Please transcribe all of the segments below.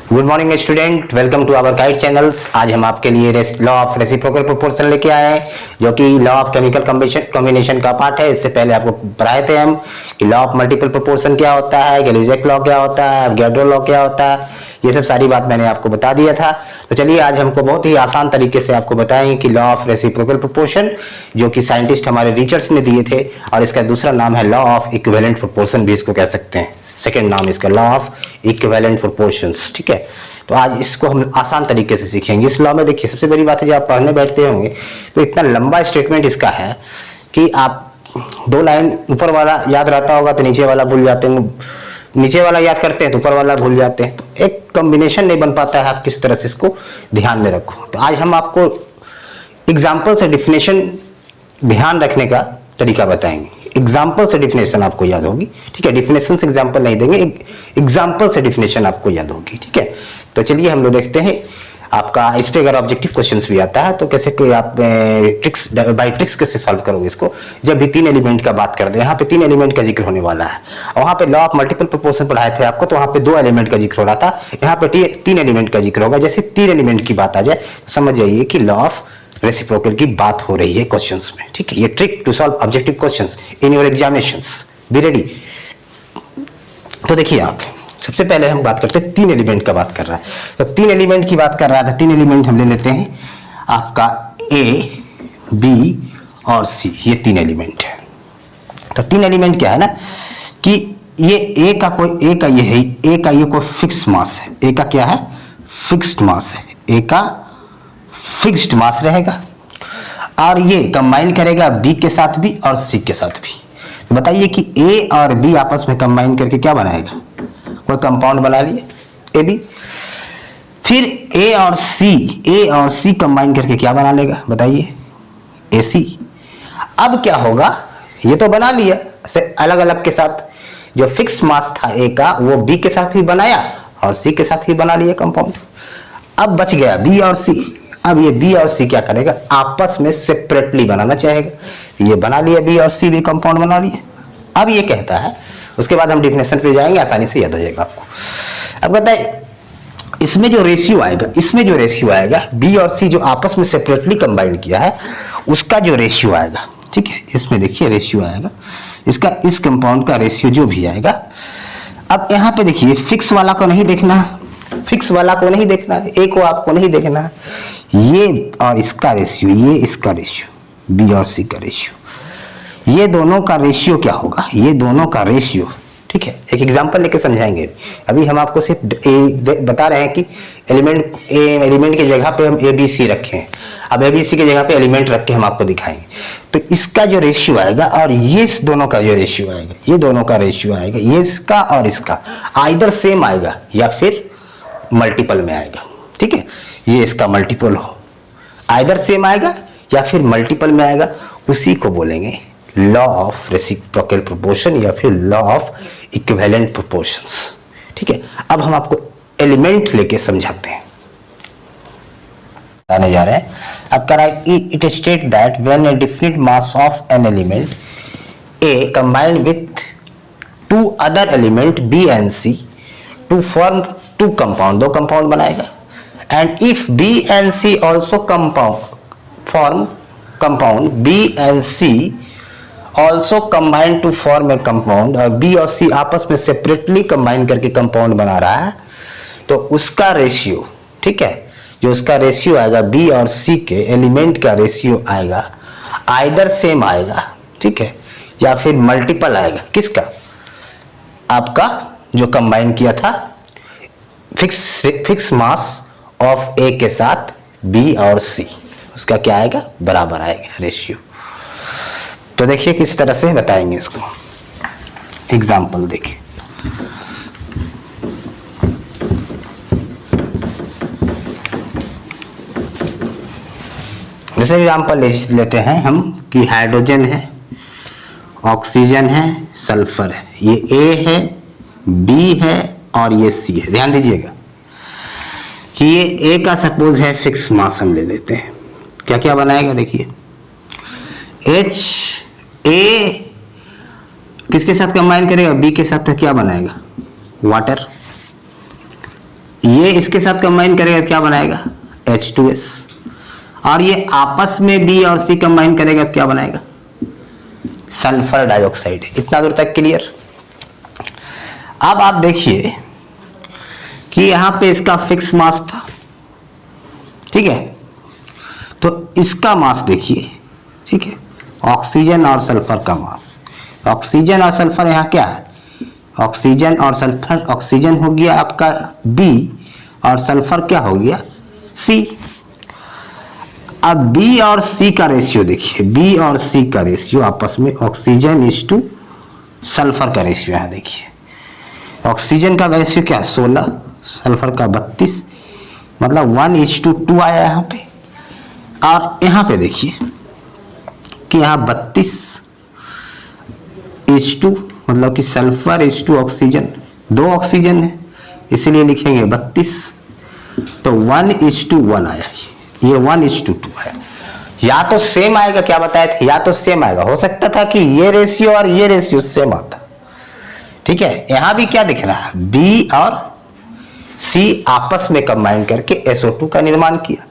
Good morning student, welcome to our guide channels. आज हम आपके लिए लॉ ऑफ रेसिप्रोकल प्रोपोर्शन लेके आए हैं, जो कि लॉ ऑफ केमिकल कॉम्बिनेशन का पार्ट है। इससे पहले आपको पढ़ाए थे हम कि लॉ ऑफ मल्टीपल प्रोपोर्शन क्या होता है, गैलिलियो लॉ क्या होता है, अवोगाड्रो लॉ क्या होता है, ये सब सारी बात मैंने आपको बता दिया था। तो चलिए आज हमको बहुत ही आसान तरीके से आपको बताएं कि लॉ ऑफ रेसिप्रोकल प्रोपोर्शन, जो कि साइंटिस्ट हमारे रिचर्ड्स ने दिए थे, और इसका दूसरा नाम है लॉ ऑफ इक्विवेलेंट प्रोपोर्शन भी इसको कह सकते हैं। सेकेंड नाम इसका लॉ ऑफ इक्विवेलेंट प्रोपोर्शंस। ठीक है, तो आज इसको हम आसान तरीके से सीखेंगे। इस लॉ में देखिए, सबसे बड़ी बात है, जब आप पढ़ने बैठते होंगे तो इतना लंबा स्टेटमेंट इसका है कि आप दो लाइन ऊपर वाला याद रहता होगा तो नीचे वाला भूल जाते हैं, नीचे वाला याद करते हैं तो ऊपर वाला भूल जाते हैं, तो एक कॉम्बिनेशन नहीं बन पाता है। आप किस तरह से इसको ध्यान में रखो। तो आज हम आपको एग्जाम्पल से डिफिनेशन ध्यान रखने का तरीका बताएंगे। एग्जाम्पल से डिफिनेशन आपको याद होगी, ठीक है। डिफिनेशन से एग्जाम्पल नहीं देंगे, एग्जाम्पल से डिफिनेशन आपको याद होगी, ठीक है। तो चलिए हम लोग देखते हैं आपका इस पे अगर ऑब्जेक्टिव क्वेश्चंस भी आता है तो कैसे कोई आप ट्रिक्स बाय ट्रिक्स कैसे सॉल्व करोगे इसको। जब भी तीन एलिमेंट का बात करते हैं, यहाँ पे तीन एलिमेंट का जिक्र होने वाला है। और वहाँ पे लॉ ऑफ मल्टीपल प्रोपोर्शन पढ़ाए थे आपको, तो वहाँ पे दो एलिमेंट का जिक्र हो रहा था, यहाँ पे तीन एलिमेंट का जिक्र होगा। जैसे तीन एलिमेंट की बात आ जाए तो समझ जाइए कि लॉ ऑफ रेसिप्रोकल की बात हो रही है क्वेश्चंस में, ठीक है। ये trick to solve objective questions in your examinations, be ready. तो देखिए आप, सबसे पहले हम बात करते हैं तीन एलिमेंट का बात कर रहा है, तो तीन एलिमेंट की बात कर रहा था। तीन एलिमेंट हम ले लेते हैं आपका ए, बी और सी, ये तीन एलिमेंट है। तो तीन एलिमेंट क्या है ना कि ये ए का ये है, ए का ये कोई फिक्स मास है। ए का क्या है? फिक्स्ड मास है। ए का फिक्स्ड मास रहेगा और ये कंबाइन करेगा बी के साथ भी और सी के साथ भी। तो बताइए कि ए और बी आपस में कंबाइन करके क्या बनाएगा? कोई कंपाउंड बना लिए ए बी। फिर ए और सी कंबाइन करके क्या बना लेगा? बताइए, ए सी। अब क्या होगा? ये तो बना लिया से अलग अलग के साथ। जो फिक्स मास था ए का वो बी के साथ भी बनाया और सी के साथ भी बना लिया कंपाउंड। अब बच गया बी और सी। अब ये बी और सी क्या करेगा? आपस में सेपरेटली बनाना चाहेगा। ये बना लिया बी और सी भी कंपाउंड बना लिए। अब ये कहता है, उसके बाद हम डिफिनेशन पे जाएंगे, आसानी से याद हो जाएगा आपको। अब बताइए, इसमें जो रेशियो आएगा बी और सी जो आपस में सेपरेटली कंबाइन किया है उसका जो रेशियो आएगा, ठीक है। इसमें देखिए रेशियो आएगा इसका, इस कंपाउंड का रेशियो जो भी आएगा। अब यहाँ पे देखिए, फिक्स वाला को नहीं देखना है, ए को आपको नहीं देखना है। ये और इसका रेशियो, ये इसका रेशियो, बी और सी का रेशियो, ये दोनों का रेशियो क्या होगा? ये दोनों का रेशियो, ठीक है। एक एग्जांपल लेके समझाएंगे। अभी हम आपको सिर्फ बता रहे हैं कि एलिमेंट की जगह पे हम ए बी सी रखे हैं। अब ए बी सी की जगह पे एलिमेंट रख के हम आपको दिखाएंगे। तो इसका जो रेशियो आएगा और ये दोनों का जो रेशियो आएगा, ये दोनों का रेशियो आएगा, ये इसका और इसका आइदर सेम आएगा या फिर मल्टीपल में आएगा, ठीक है। ये इसका मल्टीपल हो, आइदर सेम आएगा या फिर मल्टीपल में आएगा, उसी को बोलेंगे लॉ ऑफ रेसिप्रोकल प्रोपोर्शन या फिर लॉ ऑफ इक्विवेलेंट प्रोपोर्शंस, ठीक है। अब हम आपको एलिमेंट लेके समझाते हैं, बताने जा रहे हैं। अब कह रहा है it state that when a definite mass of an element A combined with two other element B and C to form two compound, दो कंपाउंड बनाएगा। And if B and C also form compound, B and C also combine to form a compound, और B और C आपस में separately combine करके compound बना रहा है, तो उसका रेशियो, ठीक है, जो उसका रेशियो आएगा बी और सी के एलिमेंट का रेशियो आएगा, आइदर सेम आएगा, ठीक है, या फिर मल्टीपल आएगा। किसका? आपका जो कंबाइन किया था फिक्स मास ऑफ ए के साथ बी और सी, उसका क्या आएगा? बराबर आएगा रेशियो। तो देखिए किस तरह से बताएंगे इसको, एग्जाम्पल देखिए। जैसे एग्जाम्पल लेते हैं हम कि हाइड्रोजन है, ऑक्सीजन है, सल्फर है। ये ए है, बी है और ये सी है। ध्यान दीजिएगा कि ये ए का सपोज है फिक्स मास, हम ले लेते हैं। क्या क्या बनाएगा देखिए, एच ए किसके साथ कंबाइन करेगा? बी के साथ। तो क्या बनाएगा? वाटर। ये इसके साथ कंबाइन करेगा क्या बनाएगा, H2S, और ये आपस में B और C कंबाइन करेगा तो क्या बनाएगा, सल्फर डाइऑक्साइड। इतना दूर तक क्लियर। अब आप देखिए कि यहां पे इसका फिक्स मास था, ठीक है, तो इसका मास देखिए, ठीक है, ऑक्सीजन और सल्फर का मास। ऑक्सीजन और सल्फर यहाँ क्या है, ऑक्सीजन और सल्फर, ऑक्सीजन हो गया आपका B और सल्फर क्या हो गया C। अब B और C का रेशियो देखिए, B और C का रेशियो आपस में, ऑक्सीजन इज टू सल्फर का रेशियो है, देखिए ऑक्सीजन का रेशियो क्या 16, सल्फर का 32, मतलब 1:2 आया यहाँ पे। और यहाँ पे देखिए कि यहाँ 32:2, मतलब कि sulphur is to oxygen, 2 oxygen है इसलिए लिखेंगे 32, तो 1:1 आया, ये 1:2 आया। या तो सेम आएगा, क्या बताया था, या तो सेम आएगा, हो सकता था कि ये रेशियो और ये रेशियो सेम आता, ठीक है। यहां भी क्या दिख रहा है, B और C आपस में कंबाइन करके SO2 का निर्माण किया,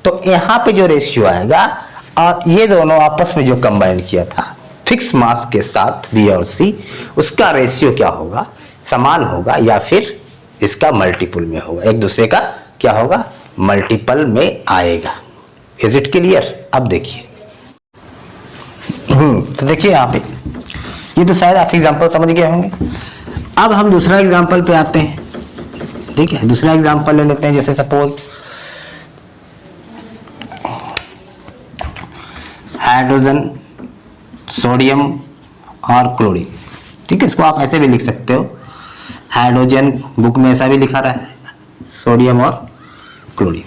तो यहां पे जो रेशियो आएगा और ये दोनों आपस में जो कंबाइन किया था फिक्स मास के साथ B और C, उसका रेशियो क्या होगा, समान होगा या फिर इसका मल्टीपल में होगा, एक दूसरे का क्या होगा, मल्टीपल में आएगा। Is it clear. अब देखिए तो देखिए यहाँ पे, ये तो शायद आप एग्जांपल समझ गए होंगे। अब हम दूसरा एग्जांपल पे आते हैं, ठीक है, दूसरा एग्जांपल ले लेते हैं। जैसे सपोज हाइड्रोजन, सोडियम और क्लोरीन, ठीक है, इसको आप ऐसे भी लिख सकते हो, हाइड्रोजन बुक में ऐसा भी लिखा रहा है, सोडियम और क्लोरीन।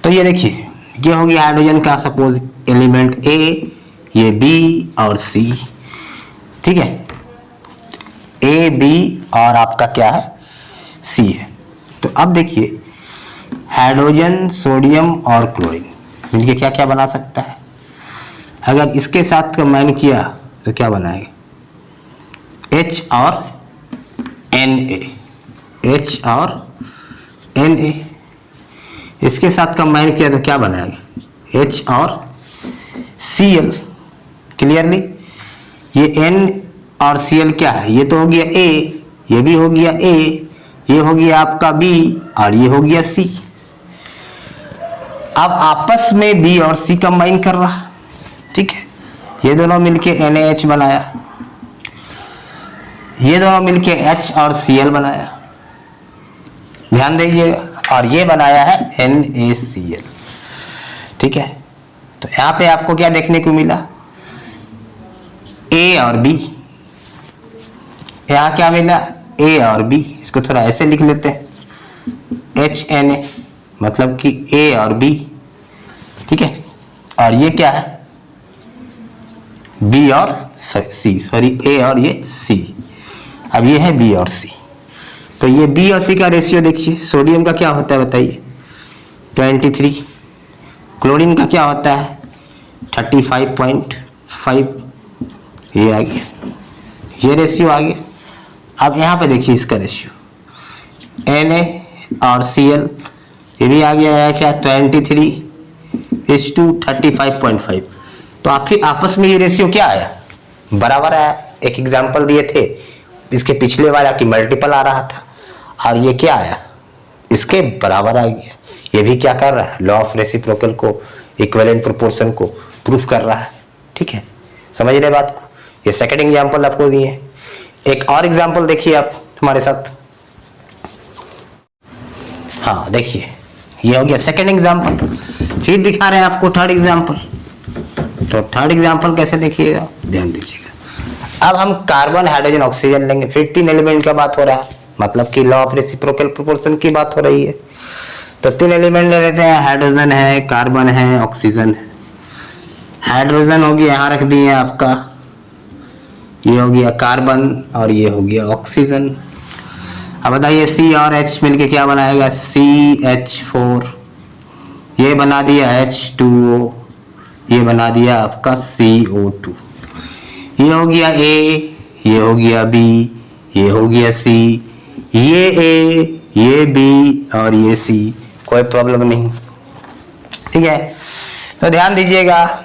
तो ये देखिए, ये हो गया हाइड्रोजन का सपोज एलिमेंट A, ये B और C, ठीक है, A, B और आपका क्या है C है। तो अब देखिए हाइड्रोजन, सोडियम और क्लोरीन मिलके क्या क्या बना सकता है, अगर इसके साथ कंबाइन किया तो क्या बनाएगा, H और Na, H और Na। इसके साथ कंबाइन किया तो क्या बनाएगा, H और Cl। क्लियरली, ये N और Cl क्या है, ये तो हो गया A, ये भी हो गया A, ये हो गया आपका B और ये हो गया C। अब आपस में B और C कंबाइन कर रहा, ठीक है, ये दोनों मिलके NaH बनाया, ये दोनों मिलके H और Cl बनाया, ध्यान दीजिएगा, और ये बनाया है NaCl, ठीक है। तो यहां पे आपको क्या देखने को मिला, A और B, यहां क्या मिला, A और B, इसको थोड़ा ऐसे लिख लेते हैं, HNa, मतलब कि A और B, ठीक है, और ये क्या है, B और C, सॉरी A और ये C, अब ये है B और C। तो ये B और C का रेशियो देखिए, सोडियम का क्या होता है बताइए, 23, क्लोरीन का क्या होता है 35.5, ये आ गया, ये रेशियो आ गया। अब यहाँ पे देखिए इसका रेशियो Na और Cl, ये भी आ गया है क्या 23:35.5। तो आपस में ये रेशियो क्या आया, बराबर आया। एक एग्जांपल दिए थे, इसके पिछले वाला की मल्टीपल आ रहा था और ये क्या आया, इसके बराबर आ गया। ये भी क्या कर रहा है, लॉ ऑफ रेसिप्रोकल को, इक्विवेलेंट प्रोपोर्शन को प्रूफ कर रहा है, ठीक है, समझ रहे बात को। ये सेकंड एग्जांपल आपको दिए। एक और एग्जांपल देखिए आप हमारे साथ, हाँ देखिए, ये हो गया सेकंड एग्जांपल। फिर दिखा रहे हैं आपको थर्ड एग्जांपल। तो थर्ड एग्जांपल कैसे देखिएगा, ध्यान दीजिएगा। अब हम कार्बन, हाइड्रोजन, ऑक्सीजन लेंगे, फिर 3 एलिमेंट का बात हो रहा है, मतलब कि लॉ ऑफ रेसिप्रोकल प्रोपोर्शन की बात हो रही है। तो 3 एलिमेंट ले लेते हैं, हाइड्रोजन है, कार्बन है, ऑक्सीजन है। हाइड्रोजन हो गया, यहाँ रख दिए आपका, ये हो गया कार्बन और ये हो गया ऑक्सीजन। अब बताइए C और H मिलके क्या बनाएगा, CH4, ये बना दिया H2O, ये बना दिया आपका CO2। ये हो गया A, ये हो गया B, ये हो गया C, ये A, ये बी और ये सी, कोई प्रॉब्लम नहीं, ठीक है। तो ध्यान दीजिएगा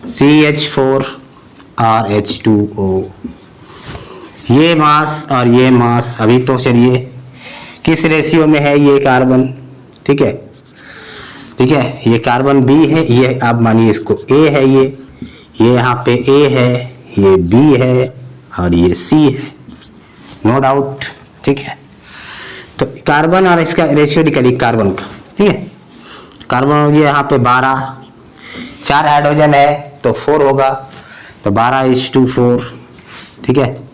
CH4 और H2O, ये मास और ये मास अभी तो चलिए किस रेशियो में है, ये कार्बन, ठीक है, ठीक है, ये कार्बन बी है, ये आप मानिए इसको ए है, ये यहाँ पे ए है, ये बी है और ये सी है, नो डाउट, ठीक है। तो कार्बन और इसका रेशियो निकालिए कार्बन का, ठीक है। कार्बन हो गया यहाँ पे 12, 4 हाइड्रोजन है तो 4 होगा, तो 12H2 ठीक है।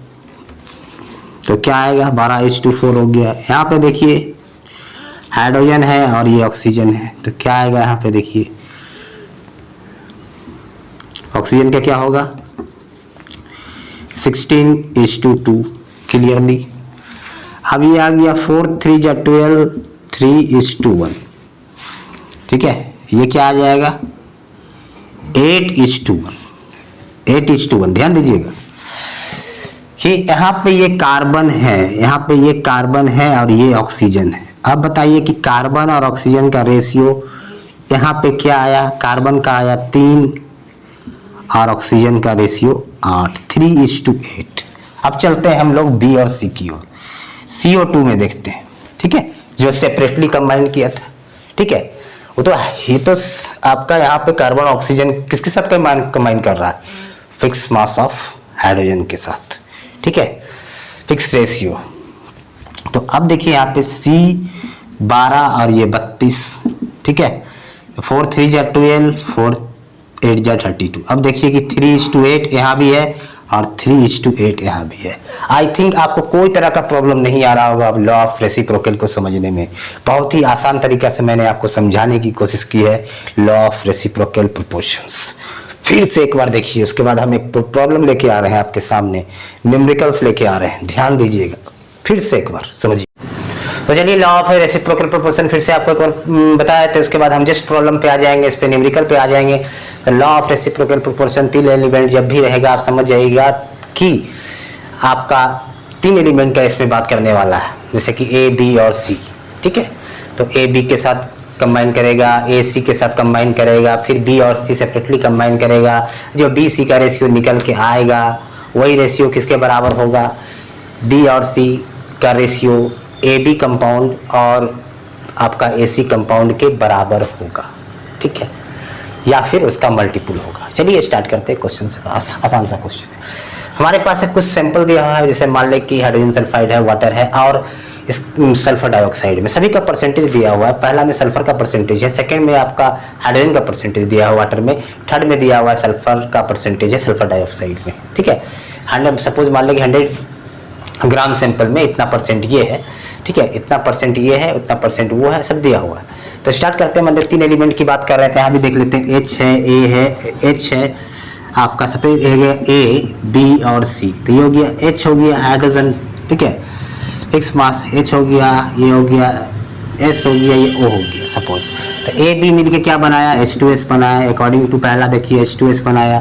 तो क्या आएगा, 12H2 हो गया। यहाँ पे देखिए हाइड्रोजन है और ये ऑक्सीजन है, तो क्या आएगा यहाँ पे देखिए, ऑक्सीजन का क्या होगा 16:2 क्लियरली। अब ये आ गया 4 3 जा 12 3:1, ठीक है। ये क्या आ जाएगा 8:1। ध्यान दीजिएगा कि यहाँ पे ये कार्बन है, यहाँ पे ये कार्बन है और ये ऑक्सीजन है। अब बताइए कि कार्बन और ऑक्सीजन का रेशियो यहाँ पे क्या आया, कार्बन का आया 3 और ऑक्सीजन का रेशियो 8, 3:8। अब चलते हैं हम लोग बी और सी की ओर, CO2 में देखते हैं, ठीक है, जो सेपरेटली कंबाइन किया था, ठीक है। वो तो ये तो आपका यहाँ पे कार्बन ऑक्सीजन किसके साथ कंबाइन कर रहा है, फिक्स मास ऑफ हाइड्रोजन के साथ, ठीक है, फिक्स रेशियो। तो अब देखिए यहाँ पे C12 और ये 32, ठीक है, 4 3 जा 12 4 8 जा 32। अब देखिए कि 3:8 यहाँ भी है और 3:8 यहाँ भी है। आई थिंक आपको कोई तरह का प्रॉब्लम नहीं आ रहा होगा अब लॉ ऑफ रेसिप्रोकल को समझने में। बहुत ही आसान तरीका से मैंने आपको समझाने की कोशिश की है लॉ ऑफ रेसिप्रोकल प्रोपोर्शंस। फिर से एक बार देखिए, उसके बाद हम एक प्रॉब्लम लेके आ रहे हैं आपके सामने, न्यूमेरिकल्स लेके आ रहे हैं, ध्यान दीजिएगा, फिर से एक बार समझिए। तो चलिए लॉ ऑफ रेसिप्रोकल प्रोपोर्शन फिर से आपको एक बार बताया, तो उसके बाद हम जिस प्रॉब्लम पे आ जाएंगे, इस पे न्यूमेरिकल पे आ जाएंगे। तो law of reciprocal proportion 3 element जब भी रहेगा आप समझ जाइएगा कि आपका 3 एलिमेंट का इसमें बात करने वाला है, जैसे कि A B और C, ठीक है। तो A B के साथ कंबाइन करेगा, A C के साथ कंबाइन करेगा, फिर B और C सेपरेटली कंबाइन करेगा। जो B C का रेशियो निकल के आएगा वही रेशियो किसके बराबर होगा, B और C का रेशियो AB कंपाउंड और आपका AC कंपाउंड के बराबर होगा, ठीक है, या फिर उसका मल्टीपल होगा। चलिए स्टार्ट करते हैं क्वेश्चन से, आसान सा क्वेश्चन है। हमारे पास कुछ सैंपल दिया हुआ है, जैसे मान लें कि हाइड्रोजन सल्फाइड है, वाटर है और इस सल्फर डाइऑक्साइड में सभी का परसेंटेज दिया हुआ है। पहला में सल्फर का परसेंटेज है, सेकंड में आपका हाइड्रोजन का परसेंटेज दिया हुआ वाटर में, थर्ड में दिया हुआ है सल्फर का परसेंटेज है सल्फर डाइऑक्साइड में, ठीक है। 100 सपोज मान लें कि 100 ग्राम सैंपल में इतना परसेंट ये है, ठीक है, इतना परसेंट ये है, उतना परसेंट वो है, सब दिया हुआ है। तो स्टार्ट करते हैं, मतलब 3 एलिमेंट की बात कर रहे थे, यहाँ भी देख लेते हैं। H है, A है, H है आपका सफेद हो गया A B और C, तो ये हो गया H हो गया हाइड्रोजन, ठीक है, फिक्स मास H हो गया, ये हो गया S हो गया, ये O हो गया सपोज। तो A B मिलके क्या बनाया, H2S बनाया, अकॉर्डिंग टू पहला देखिए H2S बनाया।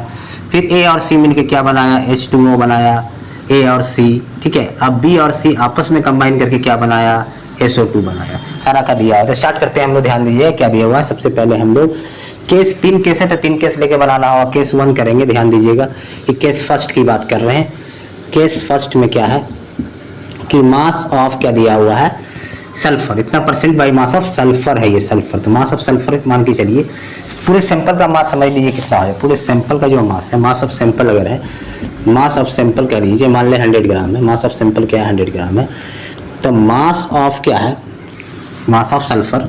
फिर A और C मिलके क्या बनाया, H2O बनाया, A और C, ठीक है। अब B और C आपस में कंबाइन करके क्या बनाया, SO2 बनाया, सारा का दिया है। तो स्टार्ट करते हैं हम लोग, ध्यान दीजिए क्या दिया हुआ है। सबसे पहले हम लोग केस 3 केस है तो 3 केस लेके बनाना होगा। केस 1 करेंगे, ध्यान दीजिएगा कि केस फर्स्ट की बात कर रहे हैं। केस फर्स्ट में क्या है कि मास ऑफ क्या दिया हुआ है, सल्फर, इतना percent by mass of sulphur है ये सल्फर। तो मास ऑफ सल्फर मान के चलिए, पूरे सैंपल का मास समझ लीजिए कितना है, पूरे सैंपल का जो मास है, मास ऑफ सैंपल अगर है, मास ऑफ सैंपल कह लीजिए, मान लें 100 ग्राम है, मास ऑफ सैंपल क्या है 100 ग्राम है। तो मास ऑफ क्या है, mass of sulphur,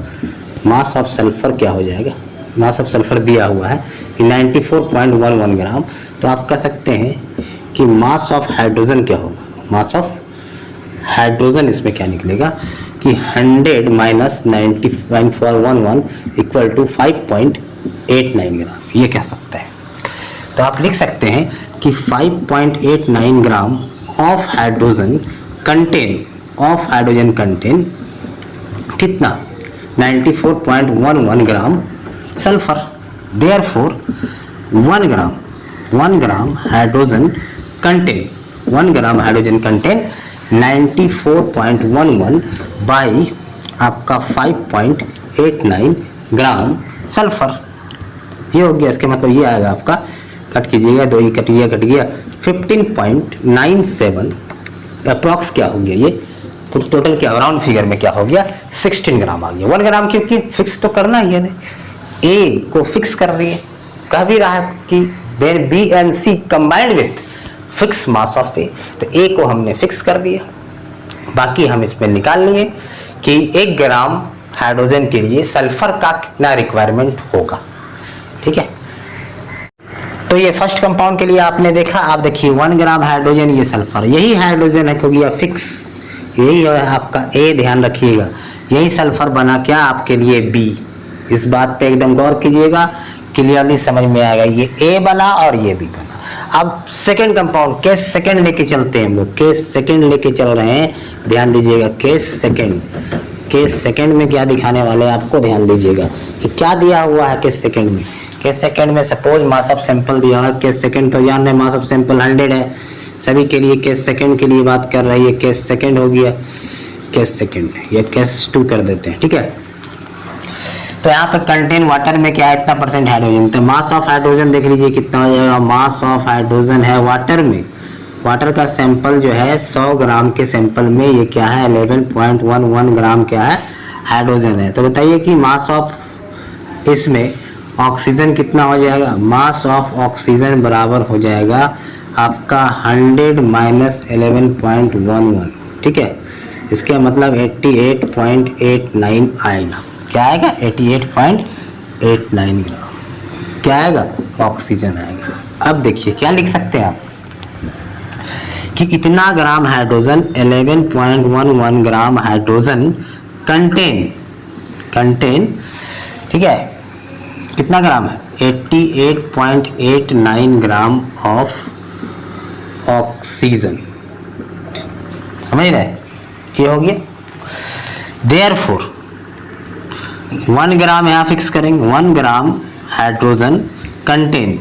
mass of sulphur क्या हो जाएगा, मास ऑफ सल्फर दिया हुआ है कि 94.11 ग्राम। तो आप कह सकते हैं कि मास ऑफ हाइड्रोजन क्या होगा, मास ऑफ हाइड्रोजन इसमें क्या निकलेगा कि 100 माइनस 94.11 इक्वल टू 5.89 ग्राम, ये कह सकते हैं। तो आप लिख सकते हैं कि 5.89 gram of hydrogen contain, of hydrogen contain कितना, 94.11 ग्राम sulphur. Therefore 1 gram hydrogen contain, 1 gram hydrogen contain 94.11 by आपका 5.89 ग्राम सल्फर। ये हो गया, इसके मतलब ये आएगा आपका, कट कीजिएगा, 2 ही कट गया 15.97 अप्रॉक्स क्या हो गया, ये टोटल क्या राउंड फिगर में क्या हो गया 16 ग्राम आ गया। 1 ग्राम क्योंकि फिक्स तो करना ही है ना, ए को फिक्स कर रही है, कह भी रहा है कि when B and C combined with fix mass of A, तो ए को हमने फिक्स कर दिया। बाकी हम इसमें निकाल लिए कि 1 ग्राम हाइड्रोजन के लिए सल्फर का कितना रिक्वायरमेंट होगा। ठीक है, तो ये फर्स्ट कंपाउंड के लिए आपने देखा। आप देखिए 1 ग्राम हाइड्रोजन, ये सल्फर, यही हाइड्रोजन है क्योंकि यह फिक्स, यही है आपका ए, ध्यान रखिएगा, यही सल्फर बना क्या आपके लिए बी। इस बात पे एकदम गौर कीजिएगा, क्लियरली समझ में आएगा, ये ए बना और ये बी बना। अब सेकंड कंपाउंड, केस सेकंड लेके चलते हैं हम लोग, केस सेकंड लेके चल रहे हैं, ध्यान दीजिएगा। केस सेकंड में क्या दिखाने वाले हैं आपको, ध्यान दीजिएगा कि क्या दिया हुआ है केस सेकंड में। केस सेकंड में सपोज मास ऑफ सैंपल दिया हुआ है, केस सेकंड तो जान रहे मास ऑफ सैंपल 100 है सभी के लिए, केस सेकंड के लिए बात कर रही है, केस सेकंड हो गया, केस सेकंड, ये केस 2 कर देते हैं। ठीक है, तो यहाँ पे कंटेन वाटर में क्या है, इतना % हाइड्रोजन, तो मास ऑफ हाइड्रोजन देख लीजिए कितना हो जाएगा। मास ऑफ हाइड्रोजन है वाटर में, वाटर का सैंपल जो है 100 ग्राम के सैंपल में ये क्या है 11.11 ग्राम क्या है हाइड्रोजन है। तो बताइए कि मास ऑफ इसमें ऑक्सीजन कितना हो जाएगा, मास ऑफ ऑक्सीजन बराबर हो जाएगा आपका 100 माइनस 11.11। ठीक है, इसका मतलब 88.89 आएगा, क्या आएगा 88.89 ग्राम क्या आएगा ऑक्सीजन आएगा। अब देखिए क्या लिख सकते हैं आप कि इतना gram hydrogen 11.11 gram hydrogen contain ठीक है, कितना ग्राम है 88.89 ग्राम ऑफ ऑक्सीजन, समझ रहे, ये हो गया। देयरफॉर 1 ग्राम यहाँ फिक्स करेंगे, 1 gram hydrogen contain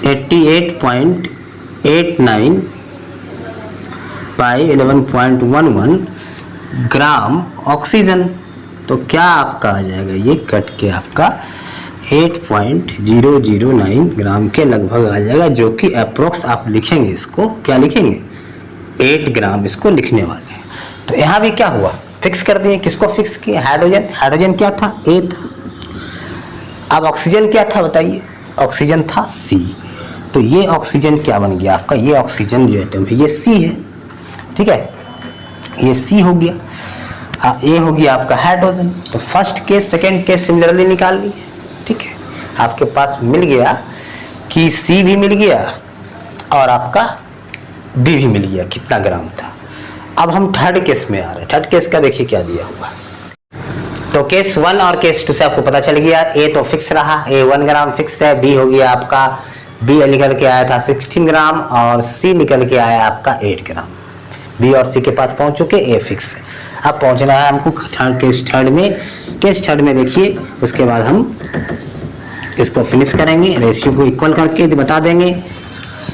88.89 by 11.11 gram oxygen, तो क्या आपका आ जाएगा, ये कट के आपका 8.009 ग्राम के लगभग आ जाएगा, जो कि अप्रोक्स आप लिखेंगे, इसको क्या लिखेंगे 8 ग्राम इसको लिखने वाले हैं। तो यहाँ भी क्या हुआ, फिक्स कर दिए, किसको फिक्स किया, हाइड्रोजन क्या था ए था। अब ऑक्सीजन क्या था बताइए, ऑक्सीजन था सी, तो ये ऑक्सीजन क्या बन गया आपका, ये ऑक्सीजन जो एटम है ये सी है। ठीक है, ये सी हो गया, ये हो गया आपका हाइड्रोजन। तो first case second case similarly निकाल लिए। ठीक है, आपके पास मिल गया कि सी भी मिल गया और आपका बी भी मिल गया, कितना ग्राम था। अब हम थर्ड केस में आ रहे हैं। थर्ड केस का देखिए क्या दिया हुआ, तो केस 1 और केस 2 से आपको पता चल गया, ए तो फिक्स रहा, ए 1 ग्राम फिक्स है, बी हो गया आपका, बी निकल के आया था 16 ग्राम और सी निकल के आया आपका 8 ग्राम। बी और सी के पास पहुंच चुके, ए फिक्स है। अब पहुंचना है हमको केस थर्ड में देखिए, उसके बाद हम इसको फिनिश करेंगे, रेशियो को इक्वल करके बता देंगे।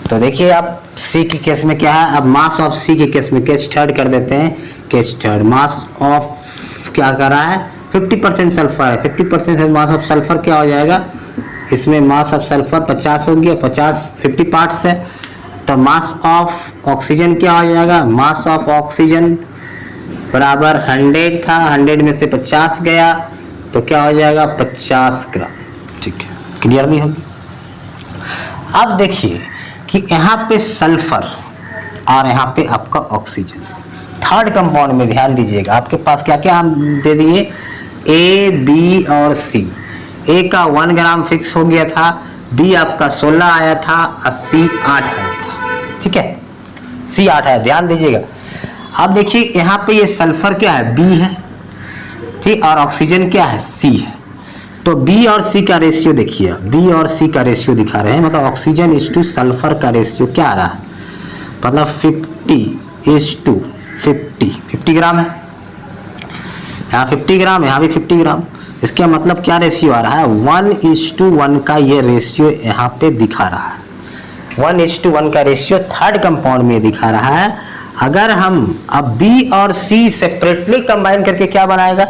तो देखिए आप सी की केस में क्या है, अब मास ऑफ सी के केस में केस थर्ड कर देते हैं। केस थर्ड मास ऑफ क्या कर रहा है 50% सल्फर है, 50% मास ऑफ सल्फर क्या हो जाएगा, इसमें मास ऑफ सल्फर 50 हो गया, 50 पार्ट्स है। तो मास ऑफ ऑक्सीजन क्या हो जाएगा, मास ऑफ ऑक्सीजन बराबर 100 था, 100 में से 50 गया तो क्या हो जाएगा 50 ग्राम। ठीक है, क्लियर नहीं होगी। अब देखिए कि यहाँ पे सल्फर और यहाँ पे आपका ऑक्सीजन, थर्ड कंपाउंड में ध्यान दीजिएगा, आपके पास क्या क्या हम दे दिए, ए बी और सी। ए का 1 ग्राम फिक्स हो गया था, बी आपका 16 आया था और सी 8 आया था। ठीक है, सी 8 है, ध्यान दीजिएगा। अब देखिए यहाँ पे ये सल्फर क्या है बी है, ठीक, और ऑक्सीजन क्या है सी है। तो बी और सी का रेशियो देखिए, बी और सी का रेशियो दिखा रहे हैं, मतलब ऑक्सीजन इज टू सल्फर का रेशियो क्या आ रहा है, मतलब 50 ग्राम है, यहाँ 50 ग्राम, यहाँ भी 50 ग्राम। इसका मतलब क्या रेशियो आ रहा है 1:1 का ये रेशियो यहाँ पे दिखा रहा है। 1:1 का रेशियो थर्ड कंपाउंड में दिखा रहा है। अगर हम अब B और C सेपरेटली कंबाइन करके क्या बनाएगा,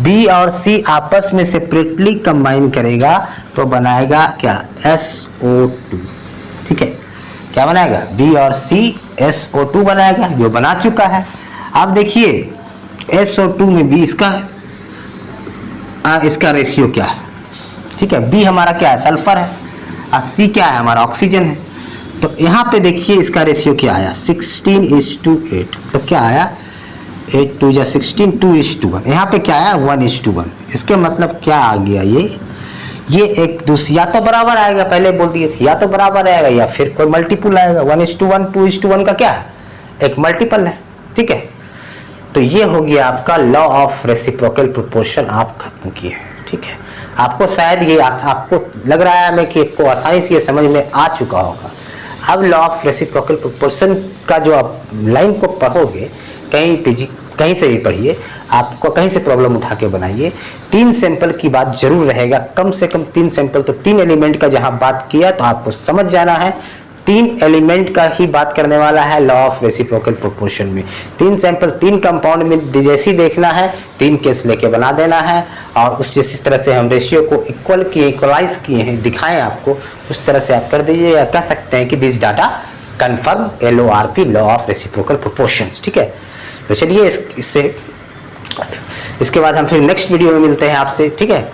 B और C आपस में सेपरेटली कंबाइन करेगा तो बनाएगा क्या, SO2। ठीक है, क्या बनाएगा, B और C SO2 बनाएगा, जो बना चुका है। अब देखिए SO2 में भी इसका रेशियो क्या है। ठीक है, B हमारा क्या है, सल्फर है, और C क्या है, हमारा ऑक्सीजन है। तो यहाँ पे देखिए इसका रेशियो क्या आया, 16:8। मतलब क्या आया, 8 2 जा 16, 2:1। यहाँ पे क्या आया, 1:1। इसके मतलब क्या आ गया, ये एक दूसरी, या तो बराबर आएगा, पहले बोल दिए थे, या तो बराबर आएगा या फिर कोई मल्टीपल आएगा। 1:1 2:1 का क्या है, एक मल्टीपल है। ठीक है, तो ये हो गया आपका लॉ ऑफ रेसिप्रोकल प्रोपोर्शन, आप खत्म किए। ठीक है, आपको शायद ये आपको लग रहा है हमें कि आपको आसानी से ये समझ में आ चुका होगा। अब लॉ ऑफ रेसिप्रोकल प्रोपोर्शन का जो आप लाइन को पढ़ोगे, कहीं से भी पढ़िए, आपको कहीं से प्रॉब्लम उठा के बनाइए, 3 सैंपल की बात जरूर रहेगा, कम से कम 3 सैंपल। तो 3 एलिमेंट का जहां बात किया तो आपको समझ जाना है 3 एलिमेंट का ही बात करने वाला है लॉ ऑफ रेसिप्रोकल प्रोपोर्शन में। 3 सैंपल 3 कंपाउंड में जैसी देखना है, 3 केस लेके बना देना है, और उस जिस तरह से हम रेशियो को इक्वलाइज किए हैं, दिखाएं आपको, उस तरह से आप कर दीजिए, या कह सकते हैं कि this data confirm LORP, law of reciprocal proportions. ठीक है, तो चलिए इसके बाद हम फिर नेक्स्ट वीडियो में मिलते हैं आपसे। ठीक है,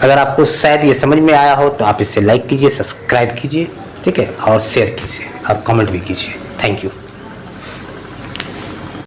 अगर आपको शायद ये समझ में आया हो तो आप इसे लाइक कीजिए, सब्सक्राइब कीजिए, ठीक है, और शेयर कीजिए और कमेंट भी कीजिए। Thank you.